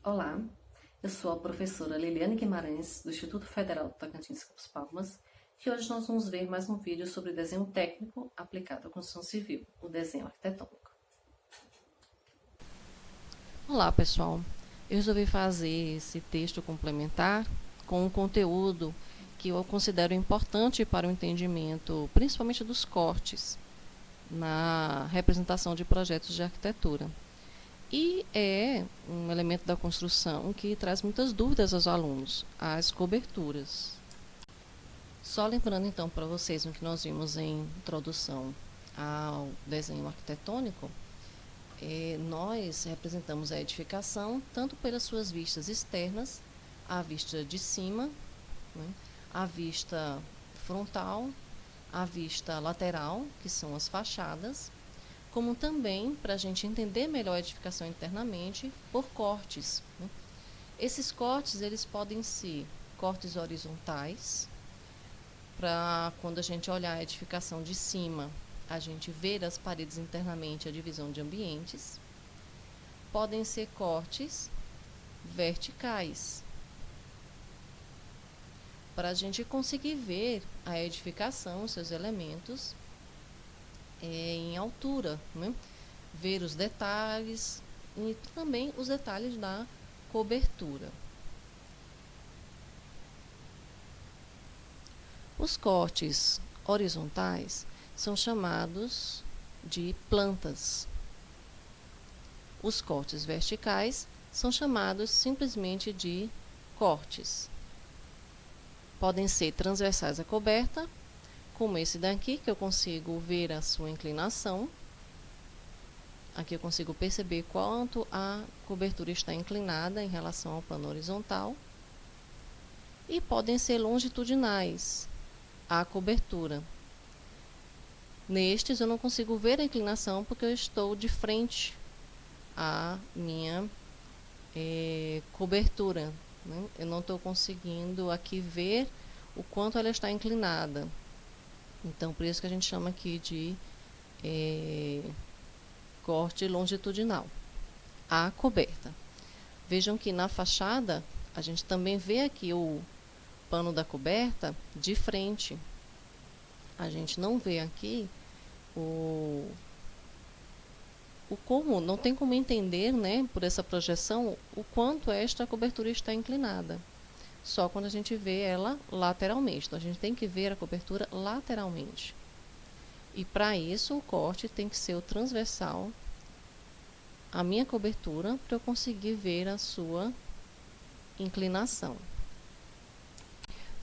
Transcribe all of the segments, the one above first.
Olá, eu sou a professora Liliane Guimarães, do Instituto Federal do Tocantins Campos Palmas, e hoje nós vamos ver mais um vídeo sobre desenho técnico aplicado à construção civil, o desenho arquitetônico. Olá pessoal, eu resolvi fazer esse texto complementar com um conteúdo que eu considero importante para o entendimento, principalmente dos cortes, na representação de projetos de arquitetura. E é um elemento da construção que traz muitas dúvidas aos alunos, as coberturas. Só lembrando então para vocês o que nós vimos em introdução ao desenho arquitetônico, nós representamos a edificação tanto pelas suas vistas externas, a vista de cima, né, a vista frontal, a vista lateral, que são as fachadas, como também, para a gente entender melhor a edificação internamente, por cortes. Né. Esses cortes eles podem ser cortes horizontais, para quando a gente olhar a edificação de cima, a gente ver as paredes internamente, a divisão de ambientes. Podem ser cortes verticais, para a gente conseguir ver a edificação, seus elementos em altura, né? Ver os detalhes e também os detalhes da cobertura. Os cortes horizontais são chamados de plantas. Os cortes verticais são chamados simplesmente de cortes. Podem ser transversais à coberta, como esse daqui, que eu consigo ver a sua inclinação. Aqui eu consigo perceber quanto a cobertura está inclinada em relação ao plano horizontal. E podem ser longitudinais à cobertura. Nestes eu não consigo ver a inclinação porque eu estou de frente à minha cobertura, né? Eu não estou conseguindo aqui ver o quanto ela está inclinada. Então, por isso que a gente chama aqui de corte longitudinal à coberta. Vejam que na fachada a gente também vê aqui o pano da coberta de frente. A gente não vê aqui como, não tem como entender, né, por essa projeção, o quanto esta cobertura está inclinada. Só quando a gente vê ela lateralmente. Então, a gente tem que ver a cobertura lateralmente. E para isso, o corte tem que ser o transversal à minha cobertura, para eu conseguir ver a sua inclinação.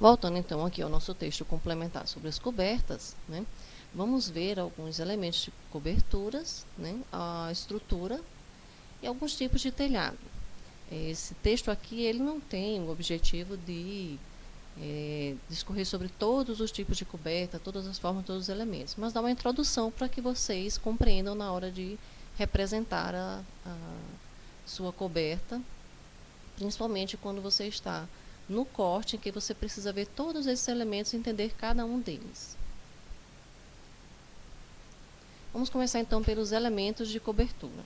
Voltando então aqui ao nosso texto complementar sobre as cobertas, né, vamos ver alguns elementos de coberturas, né, a estrutura e alguns tipos de telhado. Esse texto aqui ele não tem o objetivo de discorrer sobre todos os tipos de coberta, todas as formas, todos os elementos, mas dá uma introdução para que vocês compreendam na hora de representar a sua coberta, principalmente quando você está no corte, em que você precisa ver todos esses elementos e entender cada um deles. Vamos começar então pelos elementos de cobertura.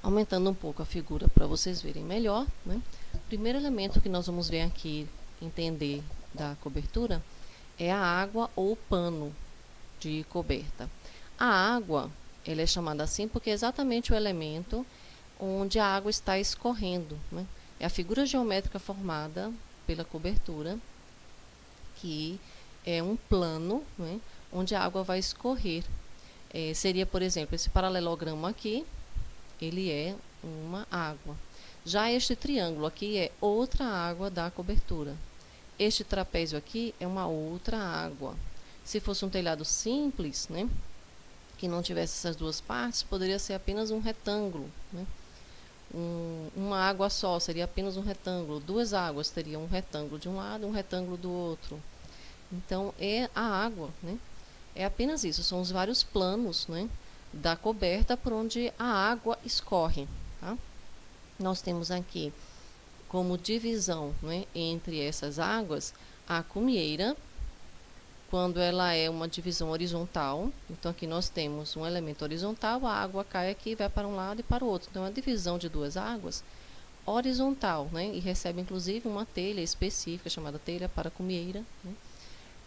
Aumentando um pouco a figura para vocês verem melhor, né? O primeiro elemento que nós vamos ver aqui, entender da cobertura, é a água ou pano de coberta. A água, ela é chamada assim porque é exatamente o elemento onde a água está escorrendo, né? É a figura geométrica formada pela cobertura, que é um plano, né, onde a água vai escorrer. Seria, por exemplo, esse paralelogramo aqui, ele é uma água. Já este triângulo aqui é outra água da cobertura. Este trapézio aqui é uma outra água. Se fosse um telhado simples, né, que não tivesse essas duas partes, poderia ser apenas um retângulo, né? Uma água só seria apenas um retângulo. Duas águas teriam um retângulo de um lado e um retângulo do outro. Então, é a água, né? É apenas isso, são os vários planos, né, da coberta por onde a água escorre. Tá? Nós temos aqui como divisão, né, entre essas águas a cumieira, quando ela é uma divisão horizontal. Então, aqui nós temos um elemento horizontal, a água cai aqui, vai para um lado e para o outro. Então, a divisão de duas águas, horizontal, né? E recebe inclusive uma telha específica chamada telha paracumieira, né?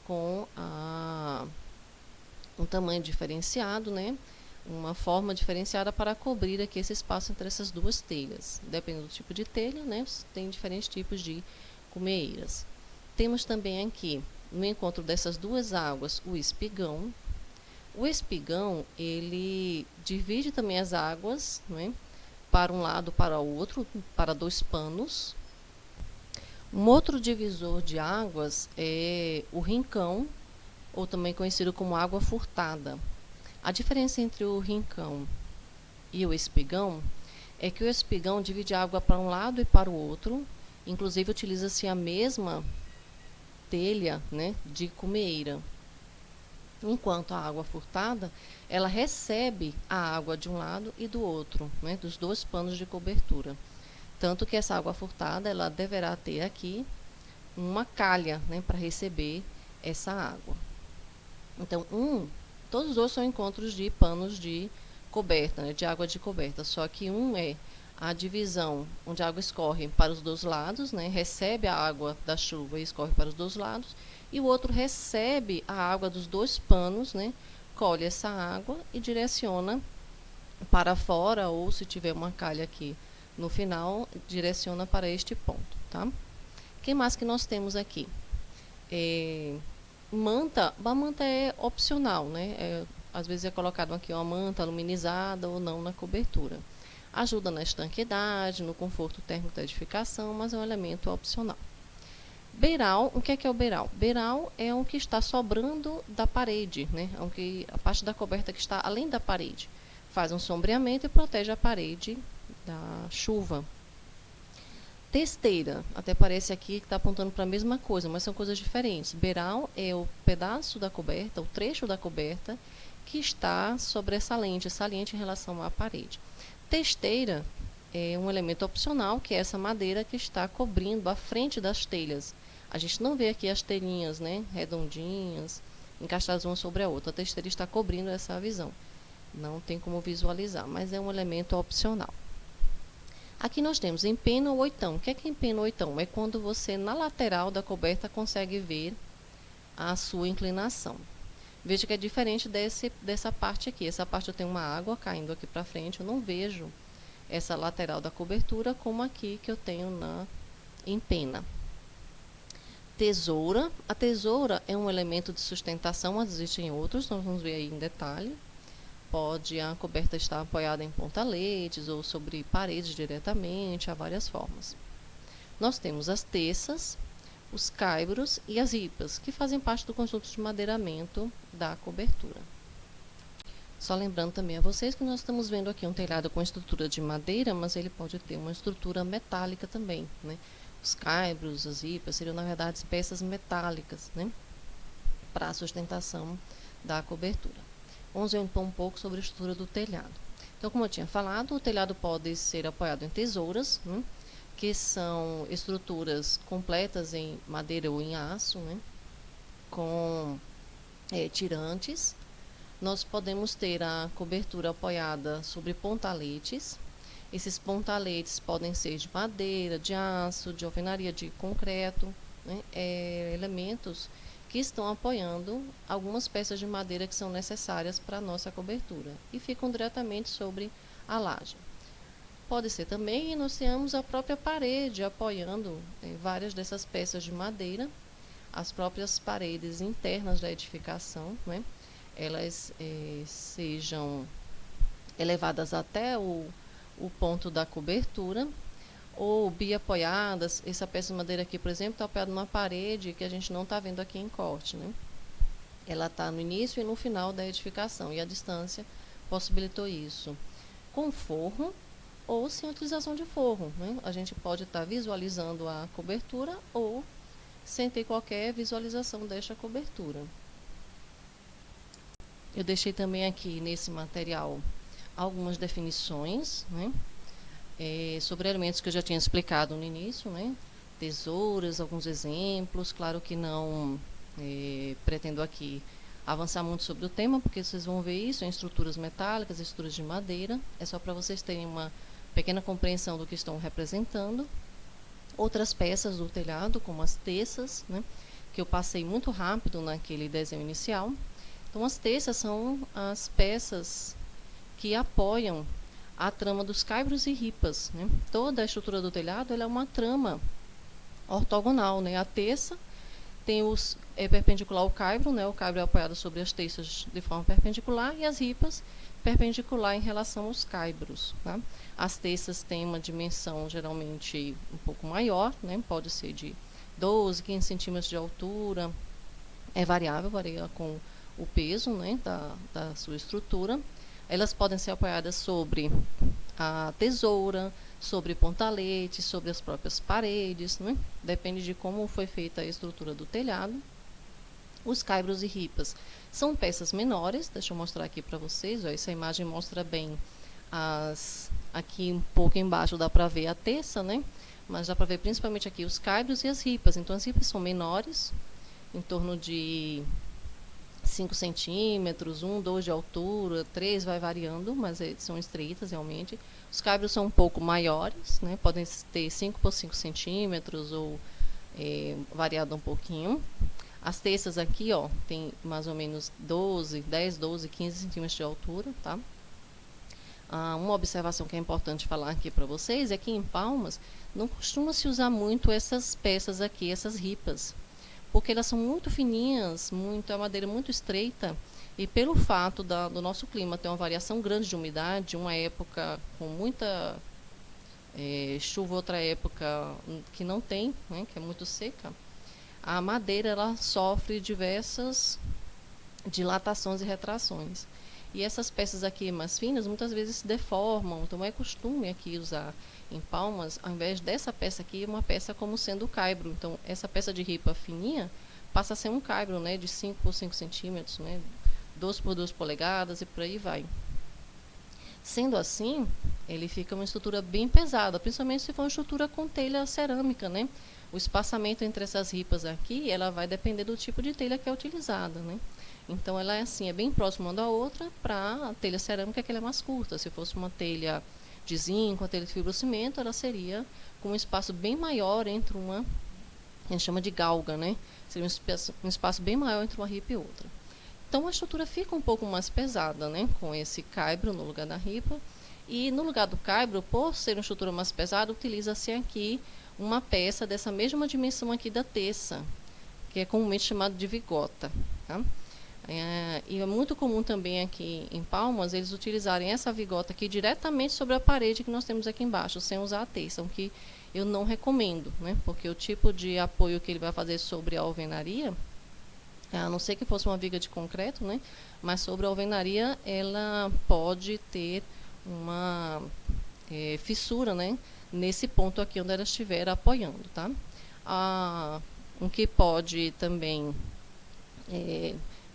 Com um tamanho diferenciado, né? Uma forma diferenciada para cobrir aqui esse espaço entre essas duas telhas. Dependendo do tipo de telha, né? Tem diferentes tipos de cumeeiras. Temos também aqui, no encontro dessas duas águas, o espigão. O espigão, ele divide também as águas, né? Para um lado, para o outro, para dois panos. Um outro divisor de águas é o rincão, ou também conhecido como água furtada. A diferença entre o rincão e o espigão é que o espigão divide a água para um lado e para o outro, inclusive utiliza-se a mesma telha, né, de cumeeira. Enquanto a água furtada, ela recebe a água de um lado e do outro, né, dos dois panos de cobertura. Tanto que essa água furtada, ela deverá ter aqui uma calha, né, para receber essa água. Então, todos os dois são encontros de panos de coberta, né, de água de coberta, só que um é a divisão onde a água escorre para os dois lados, né, recebe a água da chuva e escorre para os dois lados, e o outro recebe a água dos dois panos, né, colhe essa água e direciona para fora, ou se tiver uma calha aqui no final, direciona para este ponto, tá? Que mais que nós temos aqui? Manta, a manta é opcional, né? Às vezes é colocado aqui uma manta aluminizada ou não na cobertura. Ajuda na estanqueidade, no conforto térmico da edificação, mas é um elemento opcional. Beiral, o que é o beiral? Beiral é o que está sobrando da parede, né? A parte da coberta que está além da parede. Faz um sombreamento e protege a parede da chuva. Testeira, até parece aqui que está apontando para a mesma coisa, mas são coisas diferentes. Beiral é o pedaço da coberta, o trecho da coberta que está sobressalente, saliente em relação à parede. Testeira é um elemento opcional, que é essa madeira que está cobrindo a frente das telhas. A gente não vê aqui as telhinhas, né, redondinhas, encaixadas uma sobre a outra. A testeira está cobrindo essa visão. Não tem como visualizar, mas é um elemento opcional. Aqui nós temos empena ou oitão. O que é empena ou oitão? É quando você, na lateral da coberta, consegue ver a sua inclinação. Veja que é diferente dessa parte aqui. Essa parte eu tenho uma água caindo aqui para frente, eu não vejo essa lateral da cobertura como aqui que eu tenho na empena. Tesoura. A tesoura é um elemento de sustentação, mas existem outros, nós vamos ver aí em detalhe. Pode a coberta estar apoiada em pontaletes ou sobre paredes diretamente, há várias formas. Nós temos as teças, os caibros e as ripas, que fazem parte do conjunto de madeiramento da cobertura. Só lembrando também a vocês que nós estamos vendo aqui um telhado com estrutura de madeira, mas ele pode ter uma estrutura metálica também, né? Os caibros, as ripas seriam, na verdade, peças metálicas, né, para a sustentação da cobertura. Vamos ver então um pouco sobre a estrutura do telhado. Então, como eu tinha falado, o telhado pode ser apoiado em tesouras, né, que são estruturas completas em madeira ou em aço, né, com tirantes. Nós podemos ter a cobertura apoiada sobre pontaletes. Esses pontaletes podem ser de madeira, de aço, de alvenaria, de concreto, né, elementos que estão apoiando algumas peças de madeira que são necessárias para a nossa cobertura e ficam diretamente sobre a laje. Pode ser também, nós temos a própria parede apoiando várias dessas peças de madeira, as próprias paredes internas da edificação, né, elas sejam elevadas até o ponto da cobertura, ou biapoiadas. Essa peça de madeira aqui, por exemplo, está apoiada numa parede que a gente não está vendo aqui em corte, né? Ela está no início e no final da edificação, e a distância possibilitou isso. Com forro ou sem utilização de forro, né? A gente pode estar visualizando a cobertura ou sem ter qualquer visualização desta cobertura. Eu deixei também aqui nesse material algumas definições, né, sobre elementos que eu já tinha explicado no início, né, tesouras, alguns exemplos. Claro que não pretendo aqui avançar muito sobre o tema, porque vocês vão ver isso em estruturas metálicas, estruturas de madeira. É só para vocês terem uma pequena compreensão do que estão representando. Outras peças do telhado, como as teças, né, que eu passei muito rápido naquele desenho inicial. Então, as teças são as peças que apoiam a trama dos caibros e ripas, né? Toda a estrutura do telhado ela é uma trama ortogonal, né? A teça tem perpendicular ao caibro, né? O caibro é apoiado sobre as teças de forma perpendicular e as ripas perpendicular em relação aos caibros, tá? As teças têm uma dimensão geralmente um pouco maior, né? Pode ser de 12, 15 centímetros de altura, é variável, varia com o peso, né, da sua estrutura. Elas podem ser apoiadas sobre a tesoura, sobre pontalete, sobre as próprias paredes, né? Depende de como foi feita a estrutura do telhado. Os caibros e ripas são peças menores, deixa eu mostrar aqui para vocês, ó, essa imagem mostra bem aqui um pouco embaixo dá para ver a teça, né? Mas dá para ver principalmente aqui os caibros e as ripas. Então as ripas são menores, em torno de 5 centímetros, 1, 2 de altura, 3 vai variando, mas são estreitas realmente. Os caibros são um pouco maiores, né? Podem ter 5 por 5 centímetros ou variado um pouquinho. As teças aqui, ó, tem mais ou menos 10, 12, 15 centímetros de altura, tá? Uma observação que é importante falar aqui para vocês é que em Palmas não costuma se usar muito essas peças aqui, essas ripas, porque elas são muito fininhas, a madeira muito estreita, e pelo fato do nosso clima ter uma variação grande de umidade, uma época com muita chuva, outra época que não tem, né, que é muito seca, a madeira ela sofre diversas dilatações e retrações. E essas peças aqui mais finas muitas vezes se deformam, então é costume aqui usar em Palmas, ao invés dessa peça aqui, uma peça como sendo o caibro. Então, essa peça de ripa fininha passa a ser um caibro, né, de 5 por 5 centímetros, né, 2 por 2 polegadas e por aí vai. Sendo assim, ele fica uma estrutura bem pesada, principalmente se for uma estrutura com telha cerâmica, né. O espaçamento entre essas ripas aqui, ela vai depender do tipo de telha que é utilizada, né. Então, ela é assim, é bem próxima uma da outra. Para a telha cerâmica, que ela é mais curta. Se fosse uma telha de zinco, a telha de fibrocimento, ela seria com um espaço bem maior entre a gente chama de galga, né? Seria um espaço bem maior entre uma ripa e outra. Então, a estrutura fica um pouco mais pesada, né? Com esse caibro no lugar da ripa. E no lugar do caibro, por ser uma estrutura mais pesada, utiliza-se aqui uma peça dessa mesma dimensão aqui da teça, que é comumente chamada de vigota, tá? E é muito comum também aqui em Palmas eles utilizarem essa vigota aqui diretamente sobre a parede que nós temos aqui embaixo, sem usar a teça, o que eu não recomendo, né? Porque o tipo de apoio que ele vai fazer sobre a alvenaria, a não ser que fosse uma viga de concreto, né? Mas sobre a alvenaria ela pode ter uma fissura, né? Nesse ponto aqui onde ela estiver apoiando, tá? O que pode também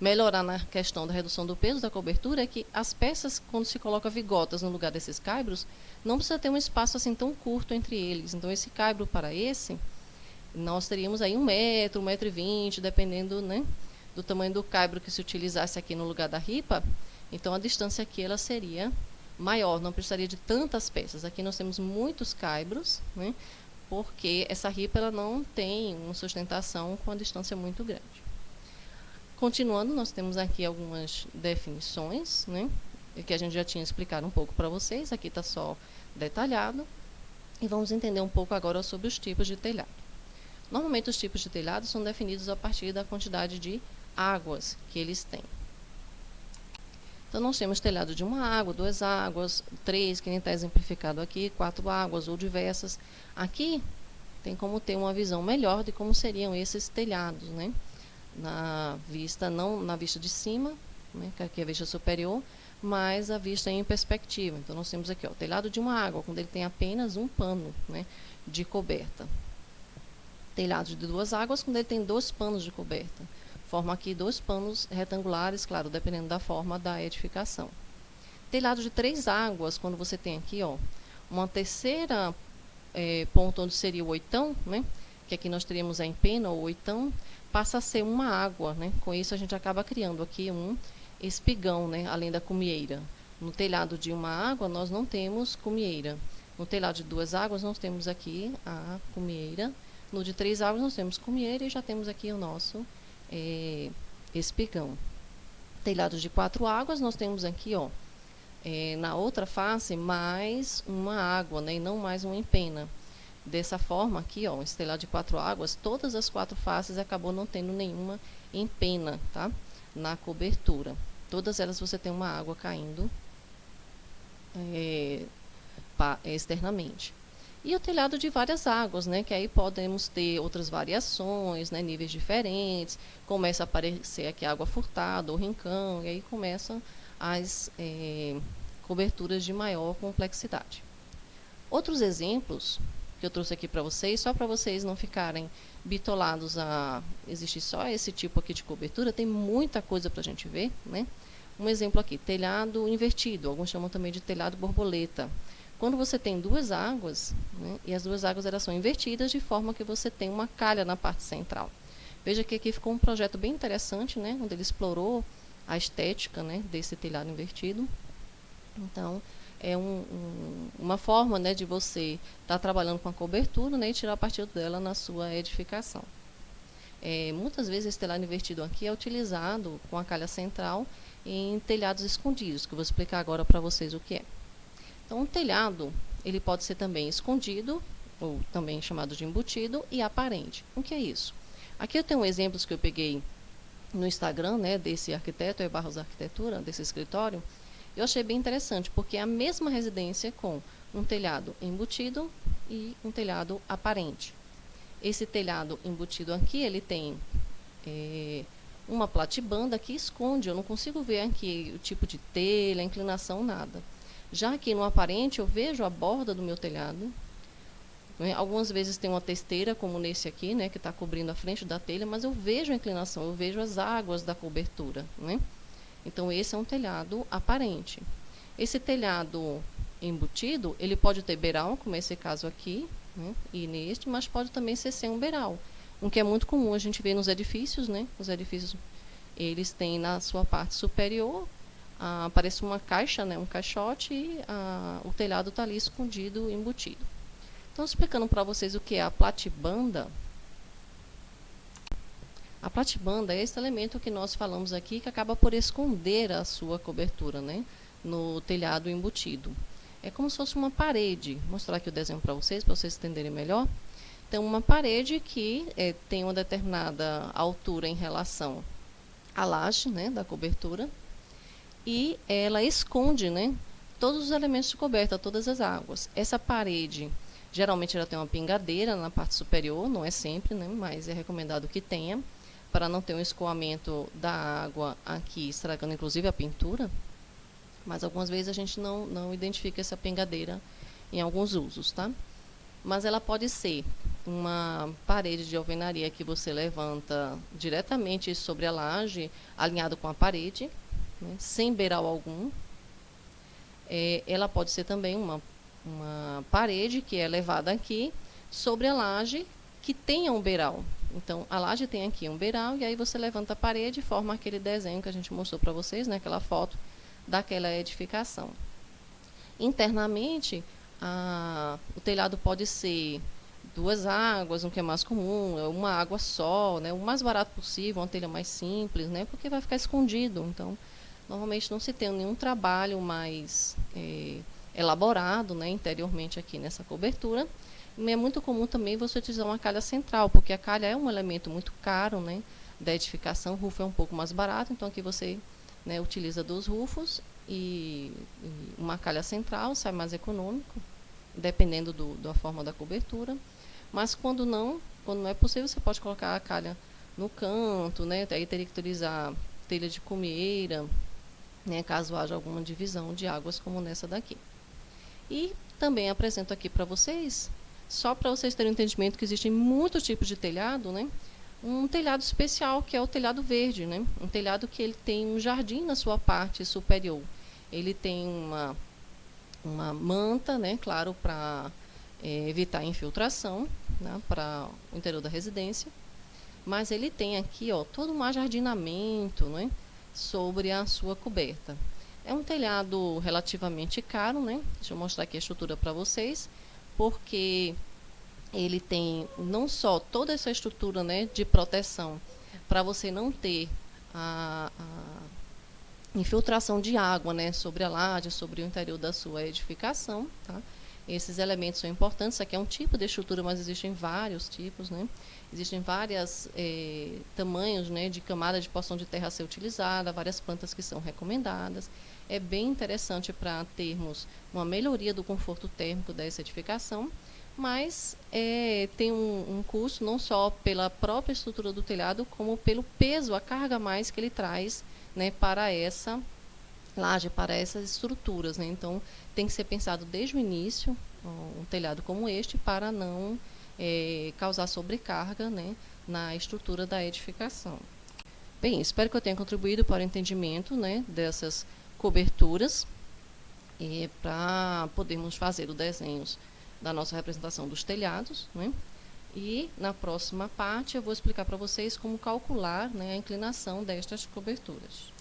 melhorar na questão da redução do peso da cobertura é que as peças, quando se coloca vigotas no lugar desses caibros, não precisa ter um espaço assim tão curto entre eles. Então, esse caibro para esse, nós teríamos aí 1 metro, 1,20 m, dependendo, né, do tamanho do caibro que se utilizasse aqui no lugar da ripa. Então, a distância aqui ela seria maior, não precisaria de tantas peças. Aqui nós temos muitos caibros, né, porque essa ripa ela não tem uma sustentação com a distância muito grande. Continuando, nós temos aqui algumas definições, né, que a gente já tinha explicado um pouco para vocês, aqui está só detalhado, e vamos entender um pouco agora sobre os tipos de telhado. Normalmente, os tipos de telhado são definidos a partir da quantidade de águas que eles têm. Então, nós temos telhado de 1 água, 2 águas, 3, que nem está exemplificado aqui, 4 águas ou diversas. Aqui tem como ter uma visão melhor de como seriam esses telhados, né? Na vista, não na vista de cima, né, que aqui é a vista superior, mas a vista em perspectiva. Então, nós temos aqui, ó, telhado de 1 água, quando ele tem apenas um pano, né, de coberta. Telhado de 2 águas, quando ele tem 2 panos de coberta. Forma aqui 2 panos retangulares, claro, dependendo da forma da edificação. Telhado de 3 águas, quando você tem aqui, ó, uma terceira ponto onde seria o oitão, né, que aqui nós teríamos a empena ou oitão, passa a ser uma água, né? Com isso a gente acaba criando aqui um espigão, né? Além da cumieira. No telhado de 1 água nós não temos cumieira. No telhado de 2 águas, nós temos aqui a cumieira. No de 3 águas, nós temos cumieira e já temos aqui o nosso espigão. Telhado de 4 águas, nós temos aqui, ó, na outra face, mais uma água, né, e não mais uma empena. Dessa forma aqui, ó, esse telhado de 4 águas, todas as 4 faces acabou não tendo nenhuma empena, tá? Na cobertura. Todas elas você tem uma água caindo externamente. E o telhado de várias águas, né? Que aí podemos ter outras variações, né? Níveis diferentes. Começa a aparecer aqui água furtada ou rincão, e aí começam as coberturas de maior complexidade. Outros exemplos que eu trouxe aqui para vocês, só para vocês não ficarem bitolados a existir só esse tipo aqui de cobertura, tem muita coisa para a gente ver, né? Um exemplo aqui, telhado invertido, alguns chamam também de telhado borboleta. Quando você tem 2 águas, né, e as 2 águas elas são invertidas de forma que você tem uma calha na parte central. Veja que aqui ficou um projeto bem interessante, né, onde ele explorou a estética, né, desse telhado invertido. Então, é uma forma, né, de você estar trabalhando com a cobertura, né, e tirar partido dela na sua edificação. Muitas vezes esse telhado invertido aqui é utilizado com a calha central em telhados escondidos, que eu vou explicar agora para vocês o que é. Então, um telhado, ele pode ser também escondido, ou também chamado de embutido, e aparente. O que é isso? Aqui eu tenho exemplos que eu peguei no Instagram, né, desse arquiteto, Barros Arquitetura, desse escritório. Eu achei bem interessante, porque é a mesma residência com um telhado embutido e um telhado aparente. Esse telhado embutido aqui, ele tem uma platibanda que esconde, eu não consigo ver aqui o tipo de telha, a inclinação, nada. Já aqui no aparente, eu vejo a borda do meu telhado. Né? Algumas vezes tem uma testeira, como nesse aqui, né, que está cobrindo a frente da telha, mas eu vejo a inclinação, eu vejo as águas da cobertura, né? Então, esse é um telhado aparente. Esse telhado embutido, ele pode ter beiral, como esse caso aqui, né, e neste, mas pode também ser sem um beiral. O que é muito comum a gente ver nos edifícios, né? Os edifícios, eles têm na sua parte superior, parece uma caixa, né, um caixote, e o telhado está ali escondido, embutido. Então, explicando para vocês o que é a platibanda. A platibanda é esse elemento que nós falamos aqui, que acaba por esconder a sua cobertura, né, no telhado embutido. É como se fosse uma parede. Vou mostrar aqui o desenho para vocês entenderem melhor. Então, uma parede que tem uma determinada altura em relação à laje, né, da cobertura, e ela esconde, né, todos os elementos de coberta, todas as águas. Essa parede, geralmente ela tem uma pingadeira na parte superior, não é sempre, né, mas é recomendado que tenha, para não ter um escoamento da água aqui, estragando inclusive a pintura. Mas algumas vezes a gente não identifica essa pingadeira em alguns usos, tá? Mas ela pode ser uma parede de alvenaria que você levanta diretamente sobre a laje, alinhado com a parede, né, sem beiral algum. Ela pode ser também uma parede que é levada aqui sobre a laje que tenha um beiral. Então, a laje tem aqui um beiral e aí você levanta a parede e forma aquele desenho que a gente mostrou para vocês, né, aquela foto daquela edificação. Internamente, o telhado pode ser 2 águas, o que é mais comum, uma água só, né, o mais barato possível, uma telha mais simples, né, porque vai ficar escondido. Então, normalmente não se tem nenhum trabalho mais elaborado, né, interiormente aqui nessa cobertura. E é muito comum também você utilizar uma calha central, porque a calha é um elemento muito caro, né, da edificação. O rufo é um pouco mais barato, então aqui você, né, utiliza 2 rufos e uma calha central, sai mais econômico, dependendo da forma da cobertura. Mas quando não é possível, você pode colocar a calha no canto, né, aí teria que utilizar telha de cumieira, né, caso haja alguma divisão de águas como nessa daqui. E também apresento aqui para vocês, só para vocês terem um entendimento que existem muitos tipos de telhado, né? Um telhado especial, que é o telhado verde, né? Um telhado que ele tem um jardim na sua parte superior. Ele tem uma manta, né? Claro, para evitar a infiltração, né, para o interior da residência. Mas ele tem aqui, ó, todo um ajardinamento, né, sobre a sua coberta. É um telhado relativamente caro, né? Deixa eu mostrar aqui a estrutura para vocês, porque ele tem não só toda essa estrutura, né, de proteção para você não ter a infiltração de água, né, sobre a laje, sobre o interior da sua edificação, tá? Esses elementos são importantes. Isso aqui é um tipo de estrutura, mas existem vários tipos, né? Existem vários tamanhos, né, de camada de porção de terra a ser utilizada, várias plantas que são recomendadas. É bem interessante para termos uma melhoria do conforto térmico dessa edificação, mas tem um custo não só pela própria estrutura do telhado, como pelo peso, a carga a mais que ele traz, né, para essa laje, para essas estruturas, né? Então, tem que ser pensado desde o início, um telhado como este, para não causar sobrecarga, né, na estrutura da edificação. Bem, espero que eu tenha contribuído para o entendimento, né, dessas coberturas, para podermos fazer os desenhos da nossa representação dos telhados, né? E na próxima parte eu vou explicar para vocês como calcular, né, a inclinação destas coberturas.